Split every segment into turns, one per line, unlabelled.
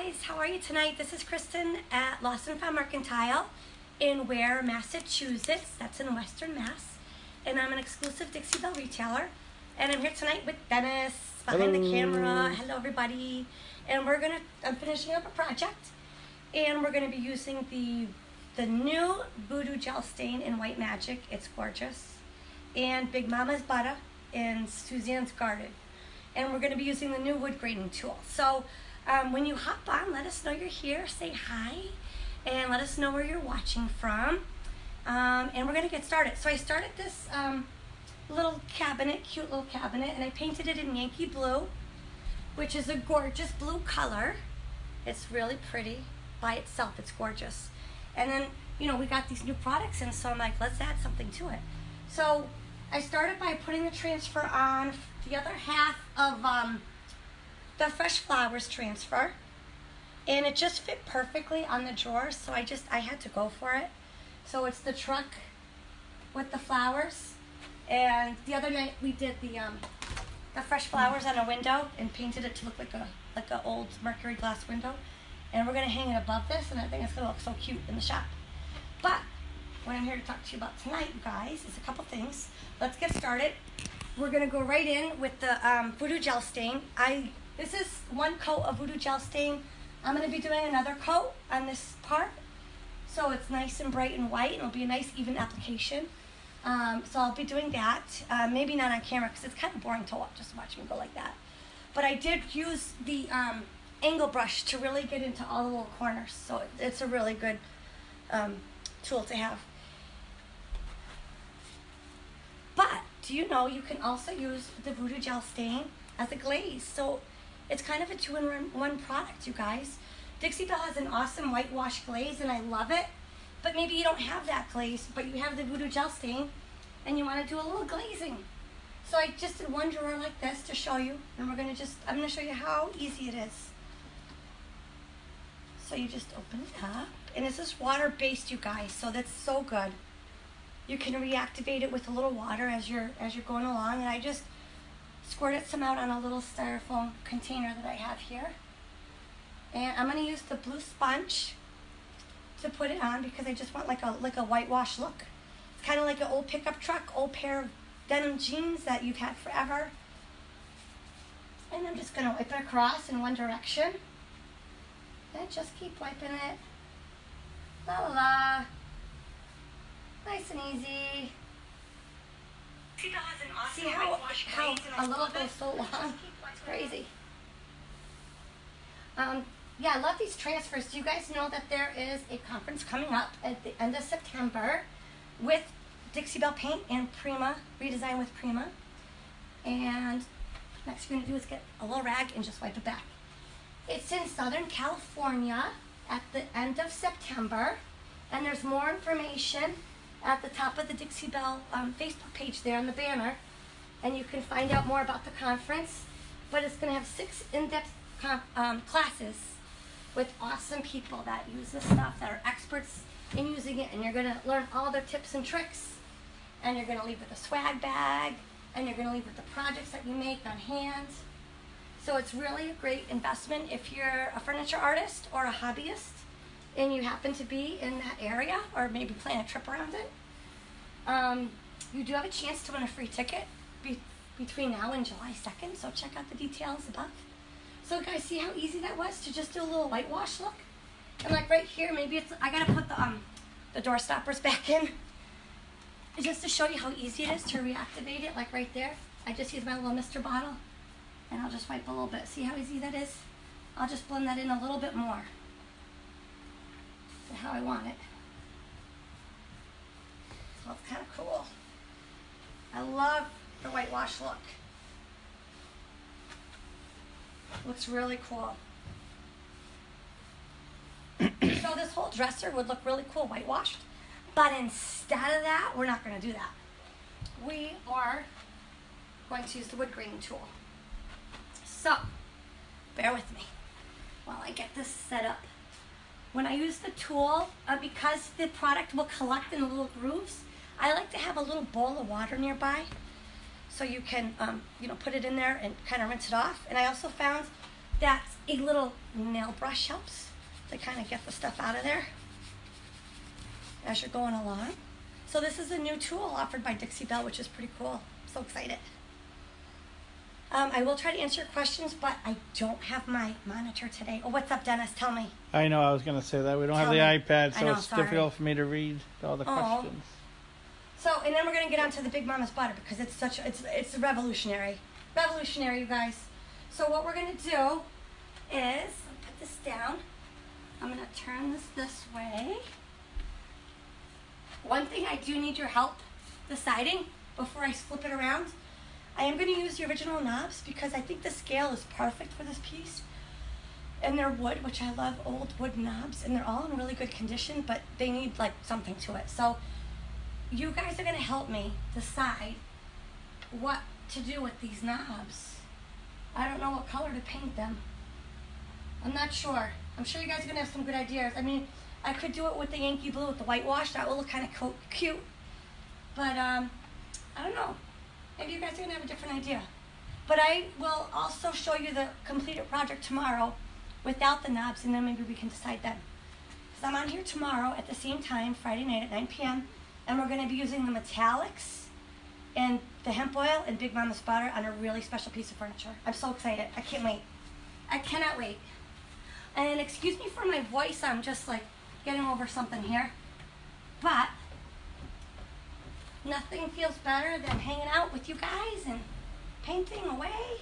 guys, how are you tonight? This is Kristen at Lost and Found Mercantile in Ware, Massachusetts. That's in Western Mass. And I'm an exclusive Dixie Belle retailer. And I'm here tonight with Dennis behind the camera. Hello everybody. And I'm finishing up a project. And we're gonna be using the new Voo Doo Gel Stain in White Magic. It's gorgeous. And Big Mama's Butta in Suzanne's Garden. And we're gonna be using the new wood grading tool. So when you hop on, let us know you're here, say hi, and let us know where you're watching from. And we're gonna get started. So I started this little cabinet, cute little cabinet, and I painted it in Yankee blue, which is a gorgeous blue color. It's really pretty by itself, it's gorgeous. And then, you know, we got these new products in, so I'm like, let's add something to it. So I started by putting the transfer on the other half of the Fresh Flowers transfer, and it just fit perfectly on the drawers, so I had to go for it. So it's the truck with the flowers, and the other night we did the Fresh Flowers on a window and painted it to look like a old mercury glass window, and we're gonna hang it above this, and I think it's gonna look so cute in the shop. But what I'm here to talk to you about tonight, you guys, is a couple things. Let's get started. We're gonna go right in with the Voo Doo Gel Stain. This is one coat of Voo Doo Gel Stain. I'm gonna be doing another coat on this part, so it's nice and bright and white, and it'll be a nice even application. So I'll be doing that. Maybe not on camera because it's kind of boring to just watch me go like that. But I did use the angle brush to really get into all the little corners, so it's a really good tool to have. But do you know you can also use the Voo Doo Gel Stain as a glaze? So it's kind of a two-in-one product, you guys. Dixie Belle has an awesome whitewash glaze, and I love it. But maybe you don't have that glaze, but you have the Voo Doo Gel Stain, and you want to do a little glazing. So I just did one drawer like this to show you, and I'm gonna show you how easy it is. So you just open it up, and this is water-based, you guys, so that's so good. You can reactivate it with a little water as you're going along, and I just squirted some out on a little styrofoam container that I have here. And I'm going to use the blue sponge to put it on because I just want like a whitewash look. It's kind of like an old pickup truck, old pair of denim jeans that you've had forever. And I'm just going to wipe it across in one direction. And just keep wiping it. La la la. Nice and easy. See how a little goes so long? It's crazy. Yeah, I love these transfers. Do you guys know that there is a conference coming up at the end of September with Dixie Belle Paint and Prima, Redesign with Prima. And next you're going to do is get a little rag and just wipe it back. It's in Southern California at the end of September, and there's more information at the top of the Dixie Belle Facebook page there on the banner, and you can find out more about the conference. But it's going to have 6 in-depth classes with awesome people that use this stuff, that are experts in using it, and you're going to learn all their tips and tricks, and you're going to leave with a swag bag, and you're going to leave with the projects that you make on hand. So it's really a great investment if you're a furniture artist or a hobbyist and you happen to be in that area, or maybe plan a trip around it. You do have a chance to win a free ticket between now and July 2nd, so check out the details above. So guys, see how easy that was to just do a little whitewash look? And like right here, maybe I gotta put the door stoppers back in, just to show you how easy it is to reactivate it. Like right there, I just use my little Mr. bottle, and I'll just wipe a little bit. See how easy that is? I'll just blend that in a little bit more to how I want it. So it's kind of cool. I love the whitewash look. Looks really cool. So this whole dresser would look really cool whitewashed, but instead of that, we're not going to do that. We are going to use the wood graining tool. So bear with me while I get this set up. When I use the tool, because the product will collect in the little grooves, I like to have a little bowl of water nearby so you can put it in there and kind of rinse it off. And I also found that a little nail brush helps to kind of get the stuff out of there as you're going along. So this is a new tool offered by Dixie Belle, which is pretty cool. So excited. I will try to answer your questions, but I don't have my monitor today. Oh, what's up, Dennis? Tell me.
I know, I was going to say that. We don't have the iPad, so it's difficult for me to read all the questions.
So, and then we're going to get on to the Big Mama's butter because it's such it's revolutionary. Revolutionary, you guys. So what we're going to do is, put this down. I'm going to turn this way. One thing I do need your help deciding before I flip it around. I am going to use the original knobs because I think the scale is perfect for this piece. And they're wood, which I love old wood knobs, and they're all in really good condition, but they need like something to it. So you guys are going to help me decide what to do with these knobs. I don't know what color to paint them. I'm not sure. I'm sure you guys are going to have some good ideas. I mean, I could do it with the Yankee blue with the whitewash. That will look kind of cute. But I don't know. Maybe you guys are going to have a different idea. But I will also show you the completed project tomorrow without the knobs, and then maybe we can decide then. Because I'm on here tomorrow at the same time, Friday night at 9 p.m., and we're going to be using the metallics and the hemp oil and Big Mama's butter on a really special piece of furniture. I'm so excited. I can't wait. I cannot wait. And excuse me for my voice. I'm just like getting over something here. But nothing feels better than hanging out with you guys and painting away.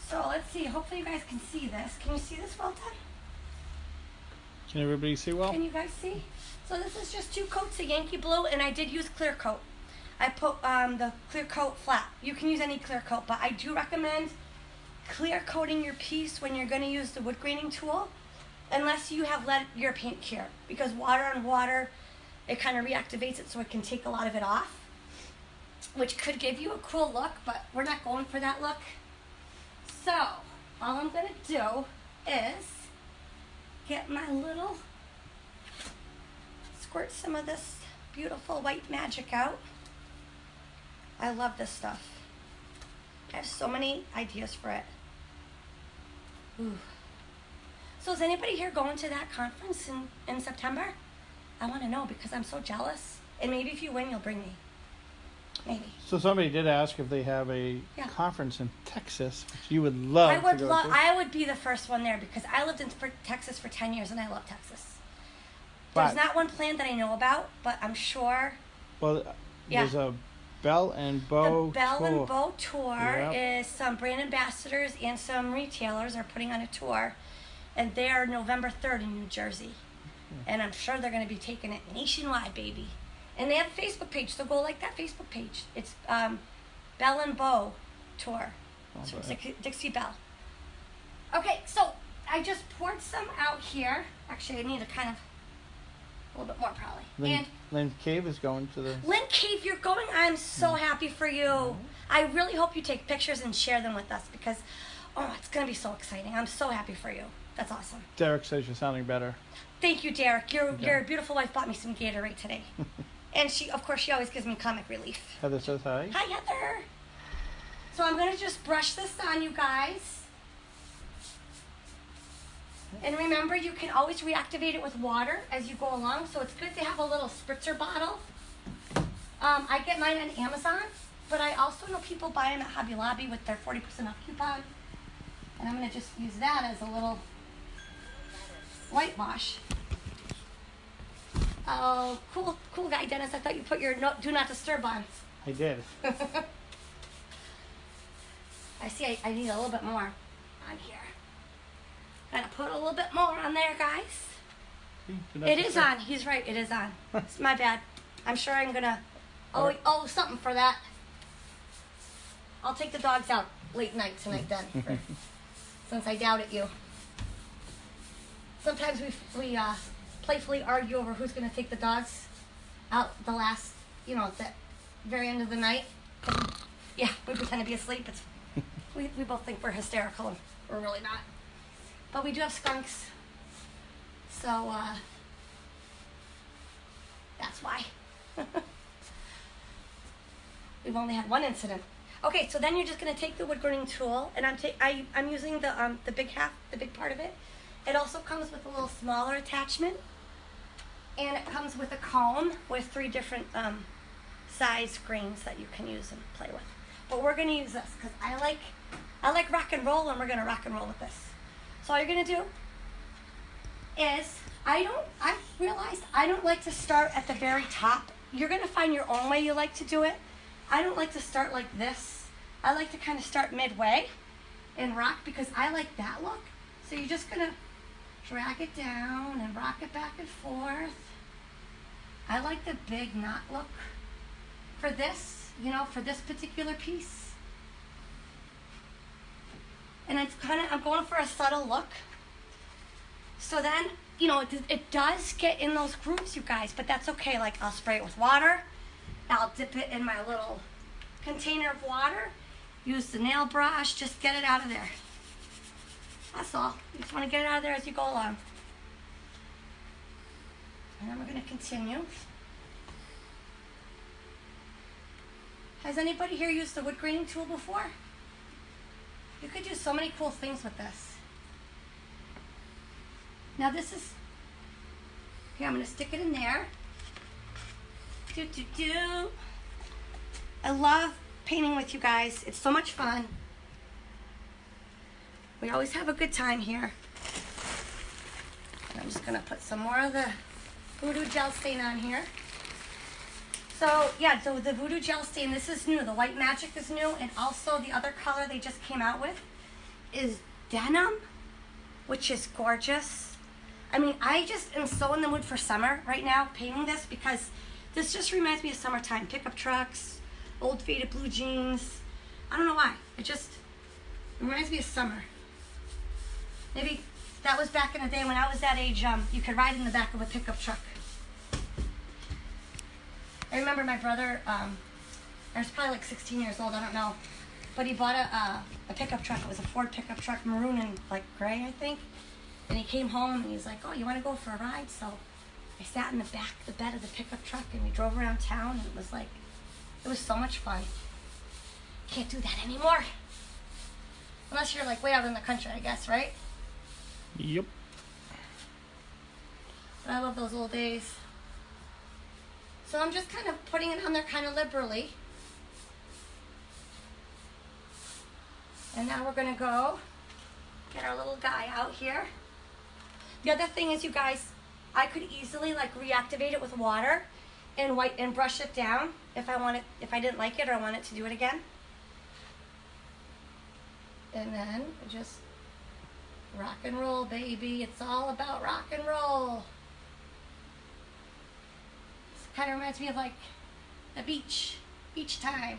So let's see. Hopefully you guys can see this. Can you see this well done?
Can everybody see well?
Can you guys see? So this is just 2 coats of Yankee Blue, and I did use clear coat. I put the clear coat flat. You can use any clear coat, but I do recommend clear coating your piece when you're going to use the wood graining tool, unless you have let your paint cure, because water on water, it kind of reactivates it so it can take a lot of it off, which could give you a cool look, but we're not going for that look. So all I'm going to do is get my little, squirt some of this beautiful white magic out. I love this stuff. I have so many ideas for it. Ooh. So is anybody here going to that conference in September? I want to know because I'm so jealous. And maybe if you win, you'll bring me. Maybe.
So somebody did ask if they have a conference in Texas, which you would love to go to.
I would be the first one there because I lived in Texas for 10 years and I love Texas. There's not one plan that I know about, but I'm sure.
Well, there's a Belle and Beau
The Belle
tour.
and Beau tour is some brand ambassadors and some retailers are putting on a tour, and they are November 3rd in New Jersey. And I'm sure they're going to be taking it nationwide, baby. And they have a Facebook page, so go like that Facebook page. It's Belle and Beau tour. So it's like Dixie Belle. Okay, so I just poured some out here. Actually, I need a kind of a little bit more probably.
Lynn Cave is going to the...
Lynn Cave, you're going. I'm so happy for you. I really hope you take pictures and share them with us because, oh, it's going to be so exciting. I'm so happy for you. That's awesome.
Derek says you're sounding better.
Thank you, Derek. Your beautiful wife bought me some Gatorade today. And she, of course, she always gives me comic relief.
Heather says hi.
Hi, Heather. So I'm going to just brush this on, you guys. And remember, you can always reactivate it with water as you go along. So it's good to have a little spritzer bottle. I get mine on Amazon, but I also know people buy them at Hobby Lobby with their 40% off coupon. And I'm going to just use that as a little whitewash. Oh, cool guy, Dennis. I thought you put your do not disturb on.
I did.
I see I need a little bit more on here. Gotta put a little bit more on there, guys. It is on. He's right. It is on. It's my bad. I'm sure I'm gonna owe something for that. I'll take the dogs out late night tonight then, since I doubted you. Sometimes we playfully argue over who's gonna take the dogs out the last, at the very end of the night. Yeah, we pretend to be asleep. We both think we're hysterical and we're really not. But we do have skunks, so that's why. We've only had one incident. Okay, so then you're just gonna take the wood grinding tool, and I'm using the big part of it. It also comes with a little smaller attachment, and it comes with a comb with 3 different size grains that you can use and play with. But we're gonna use this because I like rock and roll, and we're gonna rock and roll with this. So all you're gonna do is I realized I don't like to start at the very top. You're gonna find your own way you like to do it. I don't like to start like this. I like to kind of start midway and rock because I like that look. So you're just gonna drag it down and rock it back and forth. I like the big knot look for this, for this particular piece. And I'm going for a subtle look. So then, it does get in those grooves, you guys, but that's okay. Like, I'll spray it with water. I'll dip it in my little container of water. Use the nail brush, just get it out of there. That's all. You just want to get it out of there as you go along. And then we're going to continue. Has anybody here used the wood graining tool before? You could do so many cool things with this. Now this is, here I'm going to stick it in there. I love painting with you guys. It's so much fun. We always have a good time here. And I'm just going to put some more of the Voo Doo Gel Stain on here. So yeah, so the Voo Doo Gel Stain, this is new. The White Magic is new, and also the other color they just came out with is Denim, which is gorgeous. I mean, I just am so in the mood for summer right now painting this because this just reminds me of summertime. Pickup trucks, old faded blue jeans. I don't know why. It just reminds me of summer. Maybe that was back in the day when I was that age, you could ride in the back of a pickup truck. I remember my brother, I was probably like 16 years old, I don't know. But he bought a pickup truck. It was a Ford pickup truck, maroon and like gray, I think. And he came home and he's like, oh, you want to go for a ride? So I sat in the bed of the pickup truck, and we drove around town, and it was so much fun. Can't do that anymore. Unless you're like way out in the country, I guess, right?
Yep.
But I love those old days. So I'm just kind of putting it on there kind of liberally. And now we're going to go get our little guy out here. The other thing is, you guys, I could easily like reactivate it with water and brush it down if I didn't like it or I wanted to do it again. And then just rock and roll, baby. It's all about rock and roll. This kind of reminds me of like the beach time.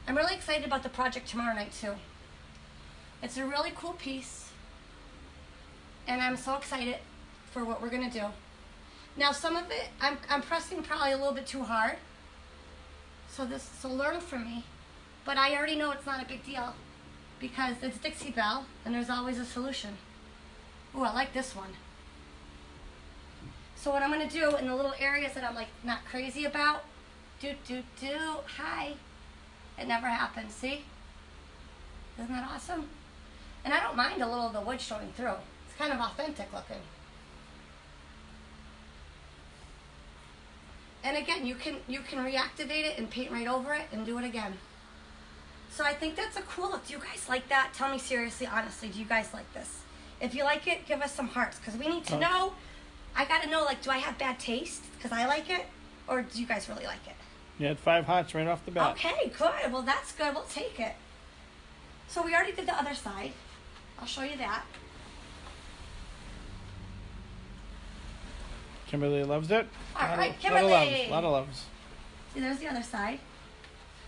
I'm really excited about the project tomorrow night too. It's a really cool piece, and I'm so excited for what we're gonna do. Now some of it, I'm pressing probably a little bit too hard, so learn from me. But I already know it's not a big deal because it's Dixie Belle, and there's always a solution. Ooh, I like this one. So what I'm gonna do in the little areas that I'm like not crazy about, hi. It never happened, see? Isn't that awesome? And I don't mind a little of the wood showing through. It's kind of authentic looking. And again, you can reactivate it and paint right over it and do it again. So I think that's a cool look. Do you guys like that? Tell me seriously, honestly, do you guys like this? If you like it, give us some hearts, because we need to know. I got to know, like, do I have bad taste because I like it, or do you guys really like it?
You had 5 hearts right off the bat.
Okay, good. Well, that's good. We'll take it. So we already did the other side. I'll show you that.
Kimberly loves it.
All right, Kimberly.
A lot of loves.
See, there's the other side.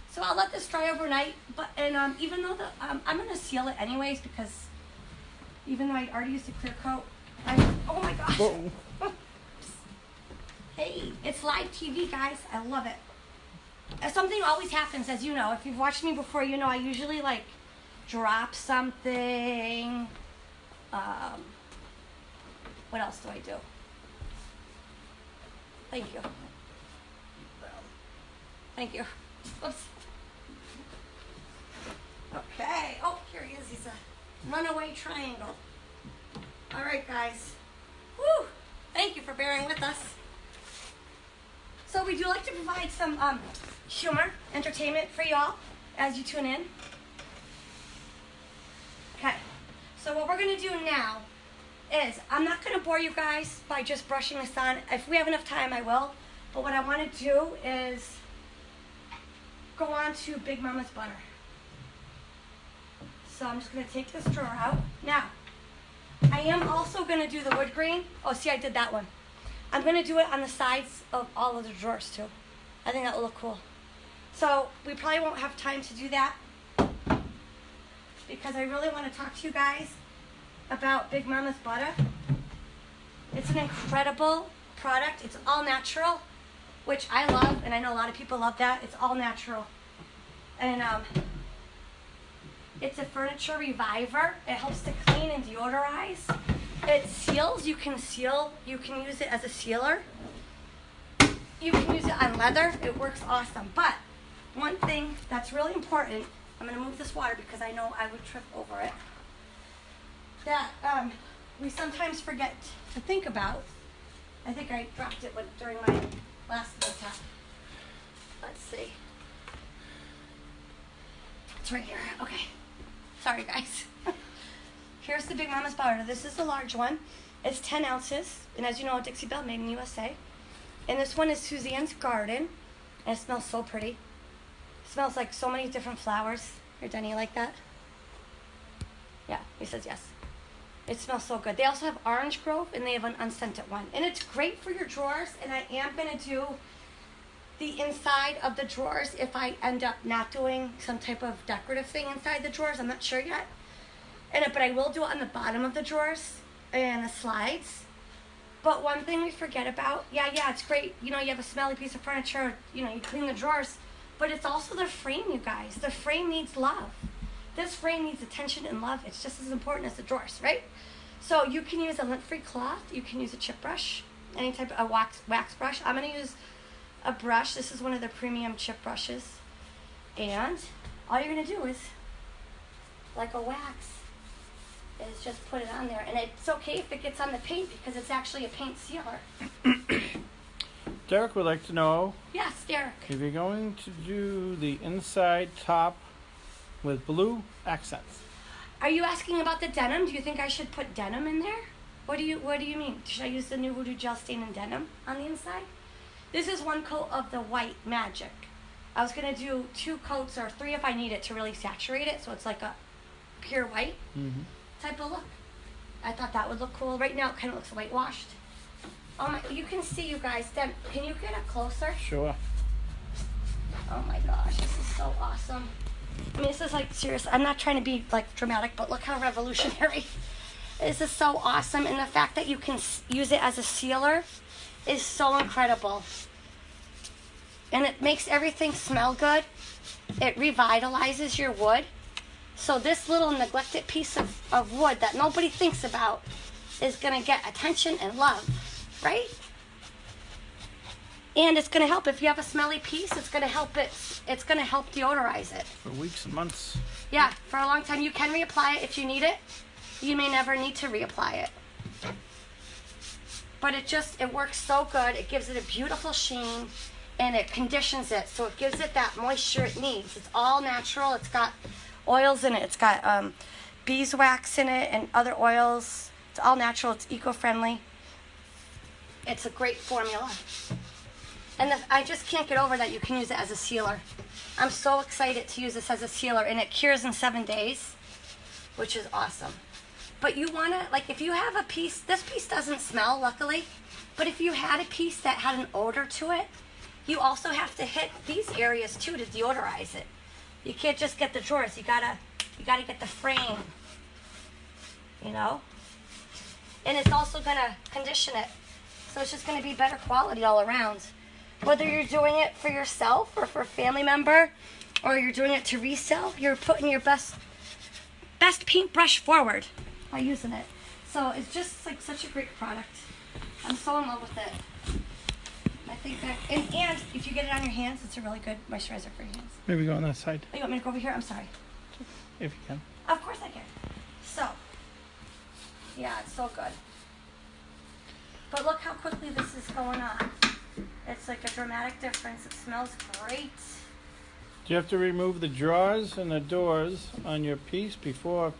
So I'll let this dry overnight. And even though I'm going to seal it anyways, because even though I already used a clear coat, oh my gosh. Hey, it's live TV, guys. I love it. Something always happens, as you know. If you've watched me before, you know I usually like drop something. What else do I do? Thank you. Thank you. Oops. Okay. Oh, here he is. He's a runaway triangle. All right, guys. Woo! Thank you for bearing with us. So we do like to provide some humor, entertainment for y'all as you tune in. Okay. So what we're going to do now is, I'm not going to bore you guys by just brushing this on. If we have enough time, I will. But what I want to do is go on to Big Momma's butter. So I'm just going to take this drawer out. Now, I am also going to do the wood grain. Oh, see, I did that one. I'm going to do it on the sides of all of the drawers, too. I think that will look cool. So we probably won't have time to do that because I really want to talk to you guys about Big Momma's Butta. It's an incredible product. It's all natural, which I love, and I know a lot of people love that. It's all natural. And it's a furniture reviver. It helps to clean and deodorize. It seals. You can seal. You can use it as a sealer. You can use it on leather. It works awesome. But one thing that's really important, I'm going to move this water because I know I would trip over it, that we sometimes forget to think about. I think I dropped it during my last attack. Let's see. It's right here. Okay. Sorry, guys. Here's the Big Momma's Butta. This is the large one. It's 10 ounces. And as you know, Dixie Belle, made in USA. And this one is Suzanne's Garden. And it smells so pretty. It smells like so many different flowers. Here, Denny, you like that? Yeah, he says yes. It smells so good. They also have Orange Grove, and they have an unscented one. And it's great for your drawers, and I am going to do the inside of the drawers if I end up not doing some type of decorative thing inside the drawers. I'm not sure yet. But I will do it on the bottom of the drawers and the slides. But one thing we forget about, yeah, it's great. You know, you have a smelly piece of furniture, you know, you clean the drawers. But it's also the frame, you guys. The frame needs love. This frame needs attention and love. It's just as important as the drawers, right? So you can use a lint-free cloth. You can use a chip brush, any type of wax brush. I'm going to use a brush. This is one of the premium chip brushes. And all you're going to do is, like a wax, is just put it on there. And it's okay if it gets on the paint because it's actually a paint sealer.
Derek would like to know.
Yes, Derek.
If you're going to do the inside top with blue accents.
Are you asking about the denim? Do you think I should put denim in there? What do you mean? Should I use the new Voo Doo Gel Stain and denim on the inside? This is one coat of the white magic. I was going to do 2 coats or 3 if I need it to really saturate it, so it's like a pure white type of look. I thought that would look cool. Right now it kind of looks whitewashed. Oh my, you can see, you guys. Can you get up closer?
Sure.
Oh my gosh, this is so awesome. I mean, this is like serious. I'm not trying to be like dramatic, but look how revolutionary. This is so awesome. And the fact that you can use it as a sealer is so incredible. And it makes everything smell good. It revitalizes your wood. So this little neglected piece of wood that nobody thinks about is going to get attention and love, right? And it's going to help if you have a smelly piece. It's going to help it's going to help deodorize it
for weeks and months.
Yeah, for a long time. You can reapply it if you need it. You may never need to reapply it. But it works so good. It gives it a beautiful sheen, and it conditions it, so it gives it that moisture it needs. It's all natural. It's got oils in it. It's got beeswax in it and other oils. It's all natural. It's eco-friendly. It's a great formula. And I just can't get over that you can use it as a sealer. I'm so excited to use this as a sealer, and it cures in 7 days, which is awesome. But you want to, like, if you have a piece, this piece doesn't smell, luckily, but if you had a piece that had an odor to it, you also have to hit these areas, too, to deodorize it. You can't just get the drawers. You gotta get the frame, you know? And it's also going to condition it, so it's just going to be better quality all around. Whether you're doing it for yourself or for a family member, or you're doing it to resell, you're putting your best paintbrush forward by using it. So it's just like such a great product. I'm so in love with it. My think that, and if you get it on your hands, it's a really good moisturizer for your hands.
Maybe go on that side.
Oh, you want me to go over here? I'm sorry.
If you can.
Of course I can. So, yeah, it's so good. But look how quickly this is going on. It's like a dramatic difference. It smells great.
Do you have to remove the drawers and the doors on your piece before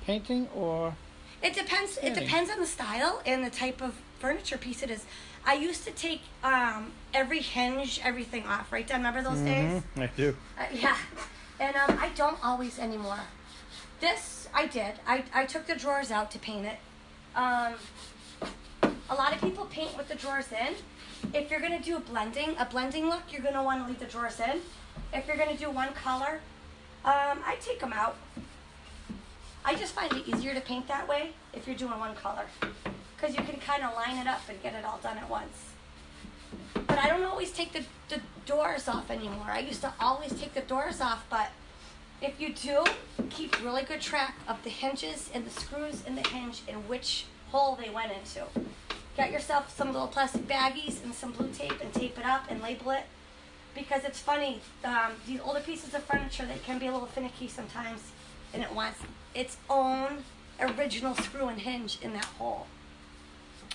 painting, or?
It depends. It depends on the style and the type of furniture piece it is. I used to take every hinge, everything off, right, Dan? Remember those days?
I do.
Yeah. And I don't always anymore. This, I did. I took the drawers out to paint it. A lot of people paint with the drawers in. If you're going to do a blending look, you're going to want to leave the drawers in. If you're going to do one color, I take them out. I just find it easier to paint that way if you're doing one color, because you can kind of line it up and get it all done at once. But I don't always take the doors off anymore. I used to always take the doors off, but if you do, keep really good track of the hinges and the screws in the hinge and which hole they went into. Get yourself some little plastic baggies and some blue tape and tape it up and label it, because it's funny, these older pieces of furniture, they can be a little finicky sometimes, and it wants its own original screw and hinge in that hole.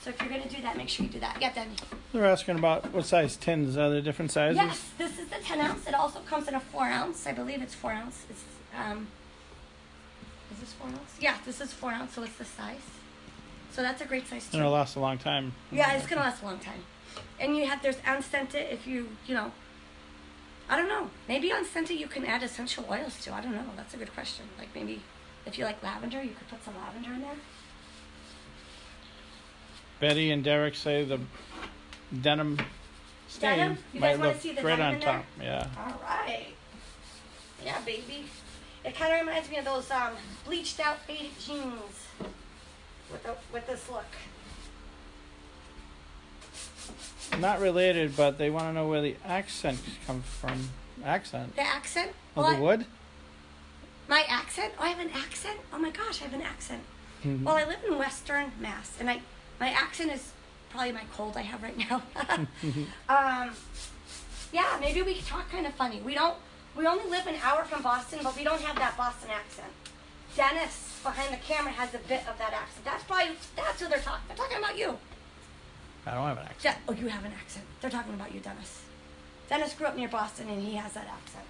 So if you're going to do that, make sure you do that. Yeah, Denny.
They're asking about what size tins. Are there different sizes?
Yes, this is the 10 ounce. It also comes in a 4 ounce. I believe it's 4 ounce. It's, is this 4 ounce? Yeah, this is 4 ounce, so it's this size. So that's a great size too.
And it'll last a long time.
Yeah, it's going to last a long time. And you have, there's unscented if you know, I don't know. Maybe unscented you can add essential oils to. I don't know. That's a good question. Like maybe if you like lavender, you could put some lavender in there.
Betty and Derek say the denim stain
Denim? You
might
guys want
look
to see the
great
denim
on
in
top.
there?
Yeah.
All right. Yeah, baby. It kind of reminds me of those bleached out faded jeans with this look.
Not related, but they want to know where the accent comes from. Accent?
The accent?
Oh, the wood?
My accent? Oh, I have an accent? Oh my gosh, I have an accent.
Mm-hmm.
Well, I live in Western Mass, and my accent is probably my cold I have right now. Yeah, maybe we talk kind of funny. We only live an hour from Boston, but we don't have that Boston accent. Dennis behind the camera has a bit of that accent. That's who they're talking. They're talking about you.
I don't have an accent.
Oh, you have an accent. They're talking about you, Dennis. Dennis grew up near Boston, and he has that accent.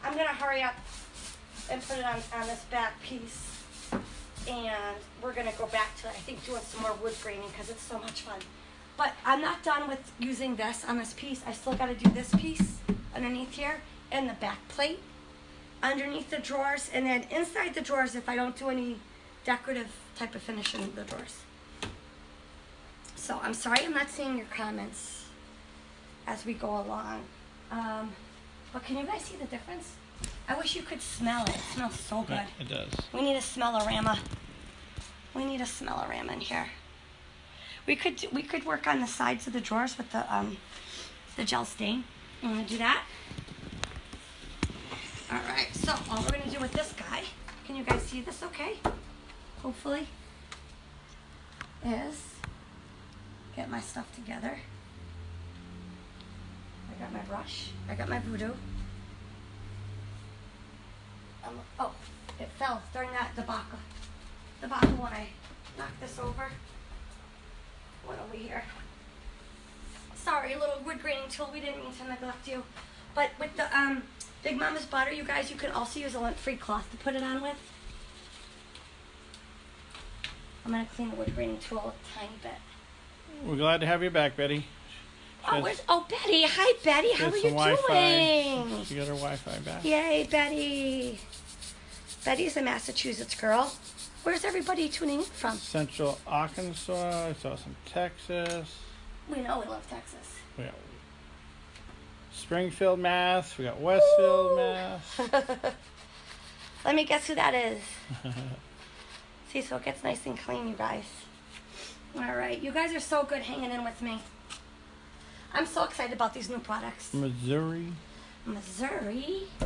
I'm going to hurry up and put it on this back piece. And we're going to go back to, I think, doing some more wood graining because it's so much fun. But I'm not done with using this on this piece. I still got to do this piece underneath here and the back plate underneath the drawers. And then inside the drawers, if I don't do any decorative type of finish in the drawers. So I'm sorry I'm not seeing your comments as we go along. But can you guys see the difference? I wish you could smell it. It smells so good.
Yeah, it does.
We need a smell-orama. We need a smell-orama in here. We could work on the sides of the drawers with the gel stain. You want to do that? All right. So all we're gonna do with this guy, can you guys see this? Okay. Hopefully, is get my stuff together. I got my brush. I got my Voo Doo. Oh, it fell during that debacle. When I knocked this over. What over here? Sorry, a little wood graining tool. We didn't mean to neglect you. But with the Big Mama's butter, you guys, you can also use a lint-free cloth to put it on with. I'm going to clean the wood graining tool a tiny bit.
We're glad to have you back, Betty.
Betty. Hi, Betty. How are you doing?
She got her Wi-Fi back.
Yay, Betty. Betty's a Massachusetts girl. Where's everybody tuning in from?
Central Arkansas. I saw some Texas.
We know we love Texas.
We got Springfield, Mass. We got Westfield, Mass.
Let me guess who that is. See, so it gets nice and clean, you guys. All right. You guys are so good hanging in with me. I'm so excited about these new products.
Missouri.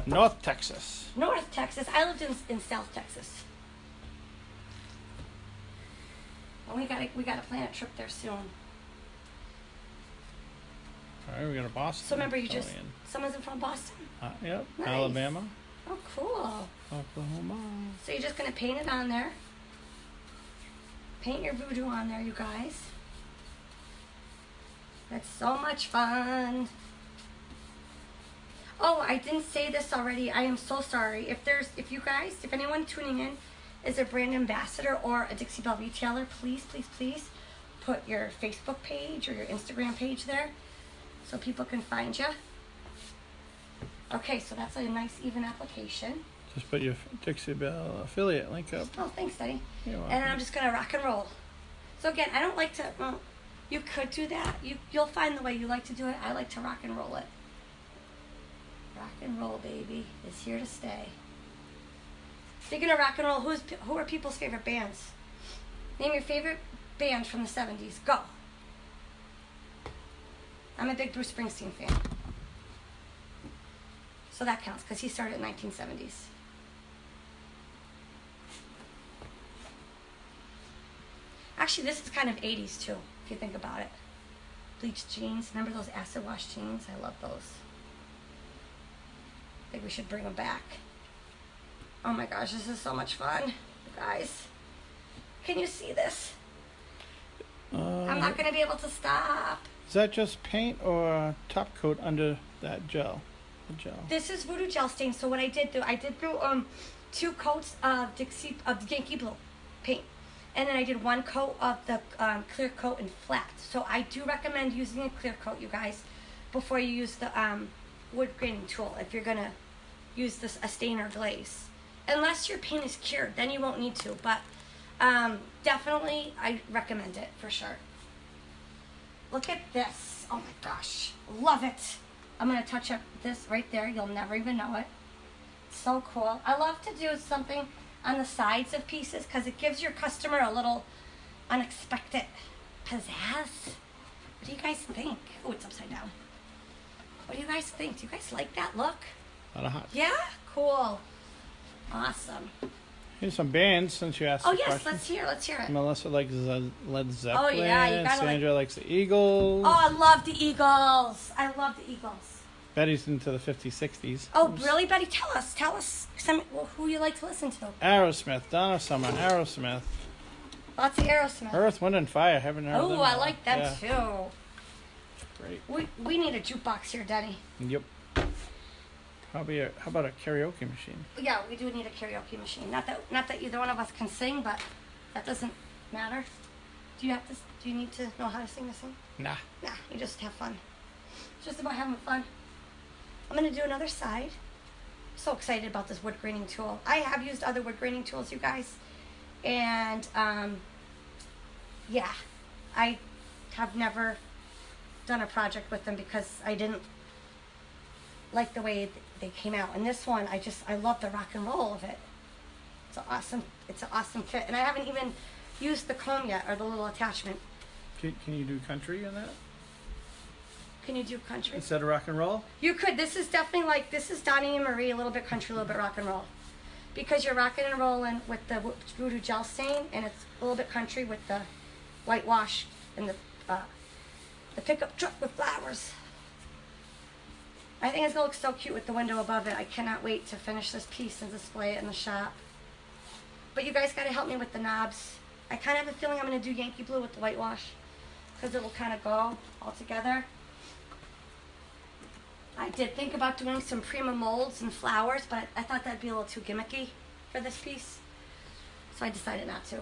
North Texas.
North Texas. I lived in South Texas. And we gotta plan a trip there soon.
All right, we're going to Boston.
So remember, someone's from Boston?
Yep,
Nice.
Alabama,
Oh, cool.
Oklahoma.
So you're just gonna paint it on there. Paint your voodoo on there, you guys. That's so much fun. Oh, I didn't say this already. I am so sorry. If anyone tuning in is a brand ambassador or a Dixie Belle retailer, please, please, please put your Facebook page or your Instagram page there so people can find you. Okay, so that's a nice even application.
Just put your Dixie Belle affiliate link up.
Oh, thanks, Daddy.
You're welcome.
And I'm just gonna rock and roll. So again, I don't like to. Well, you could do that. You'll find the way you like to do it. I like to rock and roll it. Rock and roll, baby, is here to stay. Speaking of rock and roll, who are people's favorite bands? Name your favorite band from the 70s. Go. I'm a big Bruce Springsteen fan. So that counts because he started in 1970s. Actually, this is kind of 80s too, if you think about it. Bleached jeans. Remember those acid wash jeans? I love those. I think we should bring them back. Oh my gosh, this is so much fun, you guys. Can you see this? I'm not going to be able to stop.
Is that just paint or a top coat under that gel? The gel.
This is Voo Doo Gel Stain. So what I did do 2 coats of Yankee Blue paint. And then I did 1 coat of the clear coat in flat. So I do recommend using a clear coat, you guys, before you use the wood graining tool if you're going to use a stain or glaze. Unless your paint is cured, then you won't need to. But definitely, I recommend it for sure. Look at this. Oh my gosh. Love it. I'm going to touch up this right there. You'll never even know it. So cool. I love to do something on the sides of pieces because it gives your customer a little unexpected pizzazz. What do you guys think? Oh, it's upside down. What do you guys think? Do you guys like that look?
A lot of hot.
Yeah? Cool. Awesome.
Here's some bands since you asked
Oh,
the
yes.
question.
Let's hear it.
Melissa likes Led Zeppelin.
Oh, yeah. You gotta
Sandra likes the Eagles.
Oh, I love the Eagles. I love the Eagles.
Betty's into the 50s, 60s.
Oh, really, Betty? Tell us who you like to listen to.
Aerosmith, Donna Summer, Aerosmith.
Lots of Aerosmith.
Earth, Wind, and Fire. Haven't heard of them.
Oh, I like them too.
Great.
We need a jukebox here, Daddy.
Yep. How about a karaoke machine?
Yeah, we do need a karaoke machine. Not that either one of us can sing, but that doesn't matter. Do you need to know how to sing this song?
Nah.
Nah, you just have fun. It's just about having fun. I'm going to do another side. So excited about this wood graining tool. I have used other wood graining tools, you guys. And, yeah, I have never done a project with them because I didn't like the way they came out. And this one, I love the rock and roll of it. It's an awesome fit. And I haven't even used the comb yet, or the little attachment.
Can you do country in that?
Can you do country?
Instead of rock and roll?
You could. This is definitely this is Donnie and Marie, a little bit country, a little bit rock and roll. Because you're rocking and rolling with the Voo Doo Gel Stain, and it's a little bit country with the whitewash and the pickup truck with flowers. I think it's going to look so cute with the window above it. I cannot wait to finish this piece and display it in the shop. But you guys got to help me with the knobs. I kind of have a feeling I'm going to do Yankee Blue with the whitewash because it will kind of go all together. I did think about doing some Prima molds and flowers, but I thought that'd be a little too gimmicky for this piece. So I decided not to.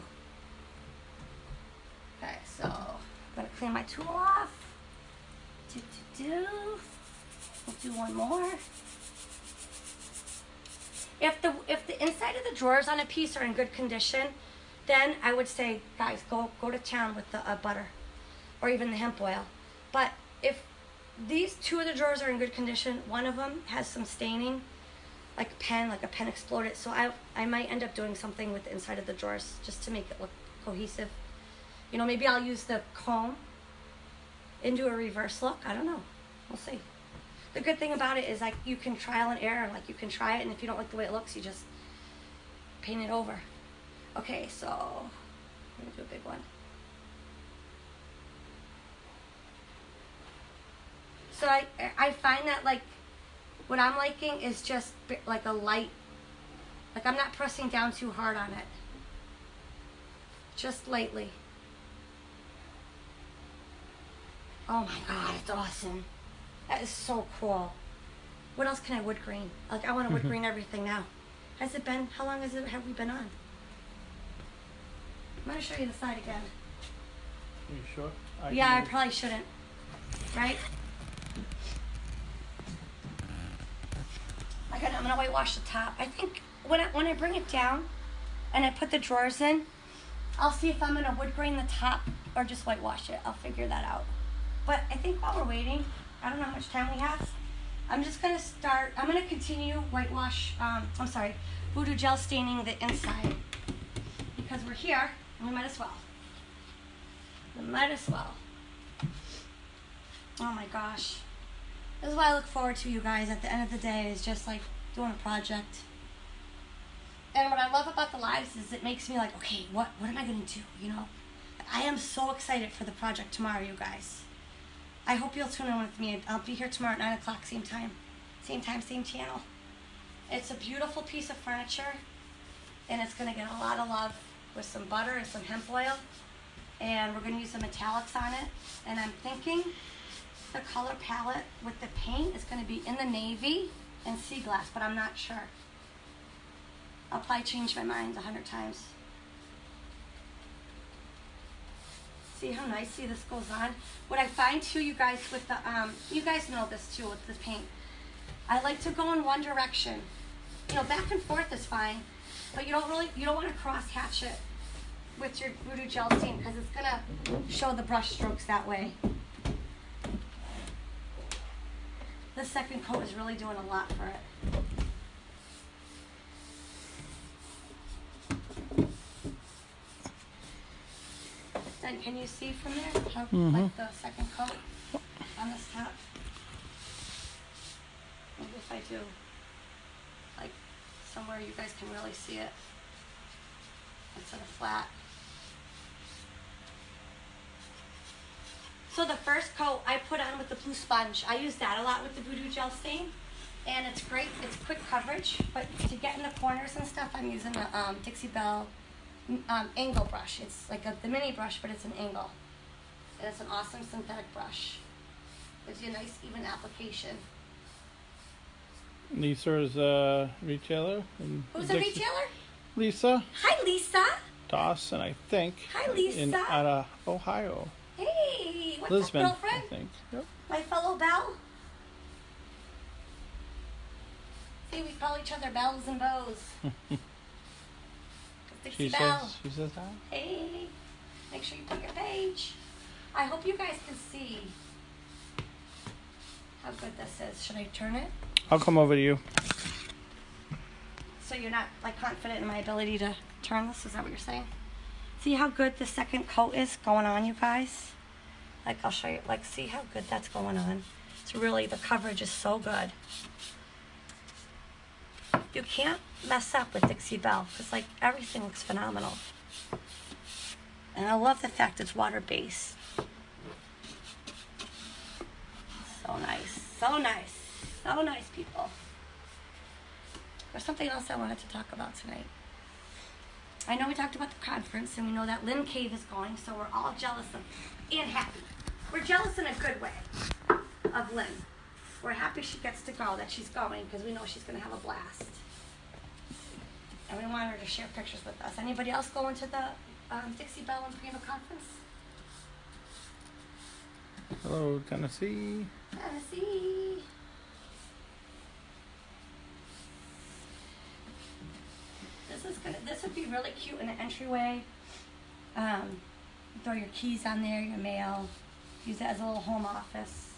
Okay, so I'm going to clean my tool off. We'll do one more. If the inside of the drawers on a piece are in good condition, then I would say, guys, go to town with the butter or even the hemp oil. But if these 2 of the drawers are in good condition, one of them has some staining, like a pen exploded. So I might end up doing something with the inside of the drawers just to make it look cohesive. You know, maybe I'll use the comb and do a reverse look. I don't know. We'll see. The good thing about it is you can trial and error. Like you can try it, and if you don't like the way it looks, you just paint it over. Okay, so I'm gonna do a big one. So I find that like what I'm liking is just like a light, like I'm not pressing down too hard on it. Just lightly. Oh my God, it's awesome. That is so cool. What else can I wood grain? Like I want to wood grain everything now. Has it been, how long have we been on? I'm gonna show you the side again.
Are you sure?
Yeah, I probably shouldn't. Right? I'm gonna whitewash the top. I think when I bring it down and I put the drawers in, I'll see if I'm gonna wood grain the top or just whitewash it. I'll figure that out. But I think while we're waiting, I don't know how much time we have. I'm gonna continue whitewash, Voo Doo Gel staining the inside. Because we're here, we might as well. Oh my gosh. This is what I look forward to, you guys, at the end of the day, is just like doing a project. And what I love about the lives is it makes me like, okay, what am I gonna do, you know? I am so excited for the project tomorrow, you guys. I hope you'll tune in with me. I'll be here tomorrow at 9 o'clock, same time, same channel. It's a beautiful piece of furniture, and it's gonna get a lot of love with some butter and some hemp oil. And we're gonna use some metallics on it. And I'm thinking the color palette with the paint is gonna be in the navy and sea glass, but I'm not sure. I'll probably change my mind 100 times. See how nicely this goes on? What I find too, you guys, with the, you guys know this too with the paint. I like to go in one direction. You know, back and forth is fine, but you don't want to cross hatch it with your Voo Doo Gel Stain because it's gonna show the brush strokes that way. The second coat is really doing a lot for it. Then can you see from there how like the second coat on this top? Maybe if I do like somewhere you guys can really see it instead of flat. So the first coat I put on with the blue sponge. I use that a lot with the Voo Doo Gel Stain, and it's great. It's quick coverage, but to get in the corners and stuff, I'm using a Dixie Belle angle brush. It's like the mini brush, but it's an angle. And it's an awesome synthetic brush. Gives you a nice even application.
Lisa is a retailer.
Who's a retailer?
Lisa.
Hi, Lisa.
Dawson, I think.
Hi, Lisa.
Out of Ohio.
Hey, what's
Lisbon,
up, girlfriend?
I think. Yep.
My fellow Belle. See, we call each other Bells and Bows. Dixie Belle.
She says hi.
Hey, make sure you put your page. I hope you guys can see how good this is. Should I turn it?
I'll come over to you.
So you're not like confident in my ability to turn this? Is that what you're saying? See how good the second coat is going on, you guys? Like I'll show you, like see how good that's going on. It's really, the coverage is so good. You can't mess up with Dixie Belle because like everything looks phenomenal. And I love the fact it's water-based. So nice, so nice, so nice, people. There's something else I wanted to talk about tonight. I know we talked about the conference, and we know that Lynn Cave is going, so we're all jealous of and happy. We're jealous in a good way of Lynn. We're happy she gets to go, that she's going, because we know she's going to have a blast. And we want her to share pictures with us. Anybody else going to the Dixie Belle and Prima conference?
Hello, Tennessee.
Tennessee. This would be really cute in an entryway. Throw your keys on there, your mail. Use it as a little home office.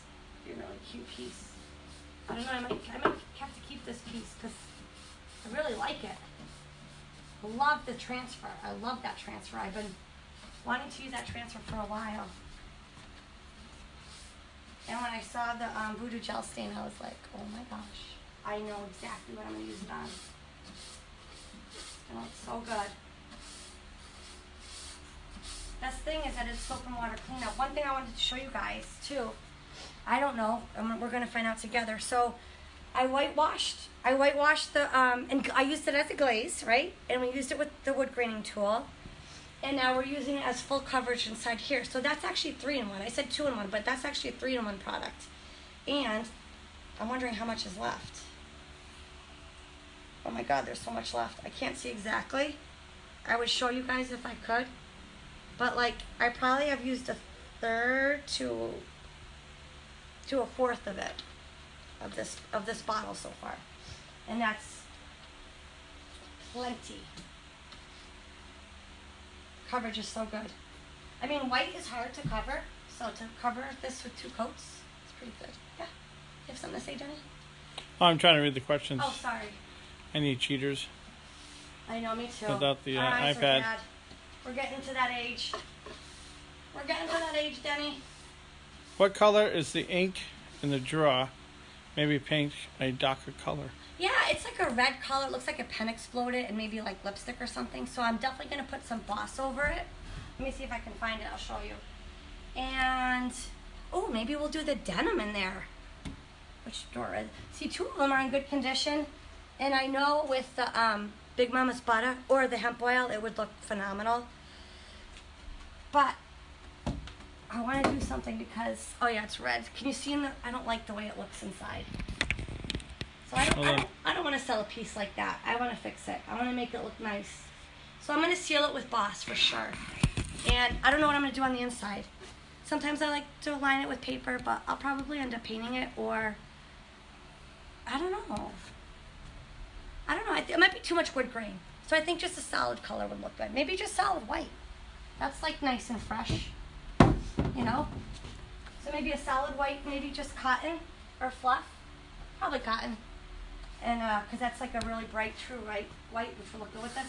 Be a really cute piece. I don't know, I might have to keep this piece because I really like it. I love the transfer. I love that transfer. I've been wanting to use that transfer for a while. And when I saw the Voo Doo Gel Stain, I was like, oh my gosh, I know exactly what I'm going to use it on. It looks so good. Best thing is that it's soap and water cleanup. One thing I wanted to show you guys too I don't know. We're gonna find out together. So I whitewashed the and I used it as a glaze, right? And we used it with the wood graining tool. And now we're using it as full coverage inside here. So that's actually 3-in-1. I said 2-in-1, but that's actually a 3-in-1 product. And I'm wondering how much is left. Oh my God, there's so much left. I can't see exactly. I would show you guys if I could. But like, I probably have used a third to a fourth of it, of this bottle so far. And that's plenty. Coverage is so good. I mean, white is hard to cover, so to cover this with 2 coats, it's pretty good. Yeah. You have something to say, Jenny?
Oh, I'm trying to read the questions.
Oh, sorry.
I need cheaters.
I know, me too.
Without the
Our eyes are
iPad.
bad. We're getting to that age. We're getting to that age, Denny.
What color is the ink in the drawer? Maybe paint a darker color.
Yeah, it's like a red color. It looks like a pen exploded and maybe like lipstick or something. So I'm definitely going to put some gloss over it. Let me see if I can find it. I'll show you. And, oh, maybe we'll do the denim in there. Which drawer is? See, 2 of them are in good condition. And I know with the Big Mama's Butta or the hemp oil, it would look phenomenal. But I want to do something because, oh yeah, it's red. Can you see I don't like the way it looks inside. So I don't want to sell a piece like that. I want to fix it. I want to make it look nice. So I'm going to seal it with Boss for sure. And I don't know what I'm going to do on the inside. Sometimes I like to line it with paper, but I'll probably end up painting it or, I don't know. It might be too much wood grain. So I think just a solid color would look good. Maybe just solid white. That's like nice and fresh, you know? So maybe a solid white, maybe just cotton or fluff. Probably cotton. And because that's like a really bright, true white, which will look good with this.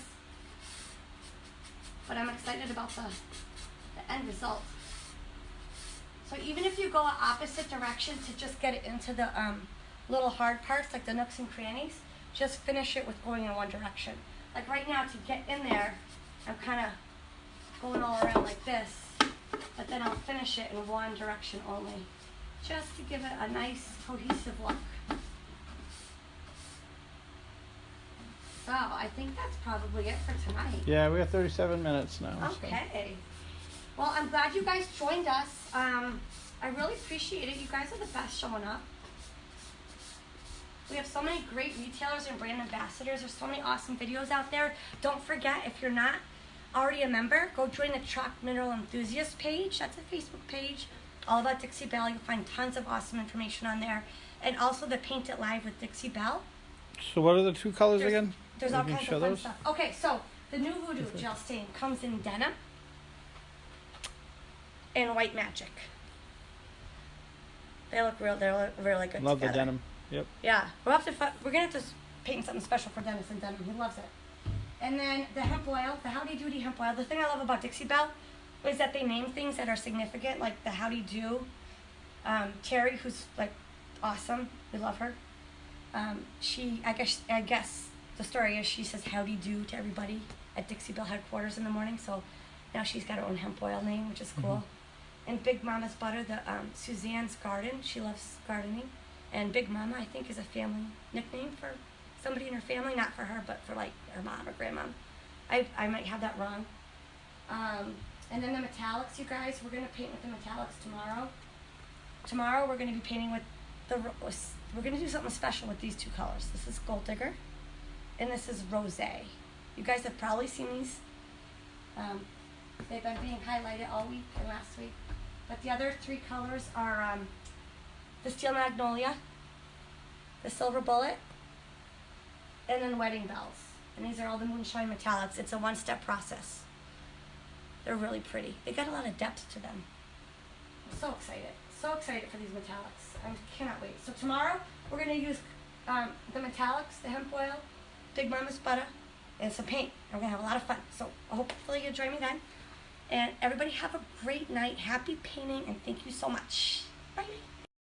But I'm excited about the end result. So even if you go an opposite direction to just get it into the little hard parts, like the nooks and crannies, just finish it with going in one direction. Like right now, to get in there, I'm kind of going all around like this, but then I'll finish it in one direction only, just to give it a nice cohesive look. So I think that's probably it for tonight.
Yeah, we have 37 minutes now.
Okay. Well, I'm glad you guys joined us. I really appreciate it. You guys are the best showing up. We have so many great retailers and brand ambassadors. There's so many awesome videos out there. Don't forget, if you're not already a member, go join the Chalk Mineral Enthusiast page. That's a Facebook page all about Dixie Belle. You'll find tons of awesome information on there. And also the Paint It Live with Dixie Belle.
So what are the 2 colors again?
There's all kinds of fun stuff. Okay, so the new Voo Doo Gel Stain comes in denim and white magic. They look really good
Love
together.
the denim. Yep.
Yeah, we're gonna have to paint something special for Dennis in denim. He loves it. And then the hemp oil, the Howdy Doody hemp oil. The thing I love about Dixie Belle is that they name things that are significant, like the Howdy Do. Terry, who's like awesome, we love her. I guess the story is she says howdy do to everybody at Dixie Belle headquarters in the morning. So now she's got her own hemp oil name, which is cool. And Big Mama's Butta, the Suzanne's Garden. She loves gardening. And Big Mama, I think, is a family nickname for somebody in her family, not for her, but for like her mom or grandmom. I might have that wrong. And then the metallics, you guys, we're gonna paint with the metallics tomorrow. Tomorrow we're gonna be painting with we're gonna do something special with these 2 colors. This is Gold Digger, and this is Rosé. You guys have probably seen these. They've been being highlighted all week and last week. But the other 3 colors are the Steel Magnolia, the Silver Bullet, and then Wedding Bells. And these are all the Moonshine Metallics. It's a 1-step process. They're really pretty. They got a lot of depth to them. I'm so excited. So excited for these metallics. I cannot wait. So tomorrow, we're going to use the metallics, the hemp oil, Big Mama's Butta, and some paint. And we're going to have a lot of fun. So hopefully you'll join me then. And everybody have a great night. Happy painting, and thank you so much. Bye.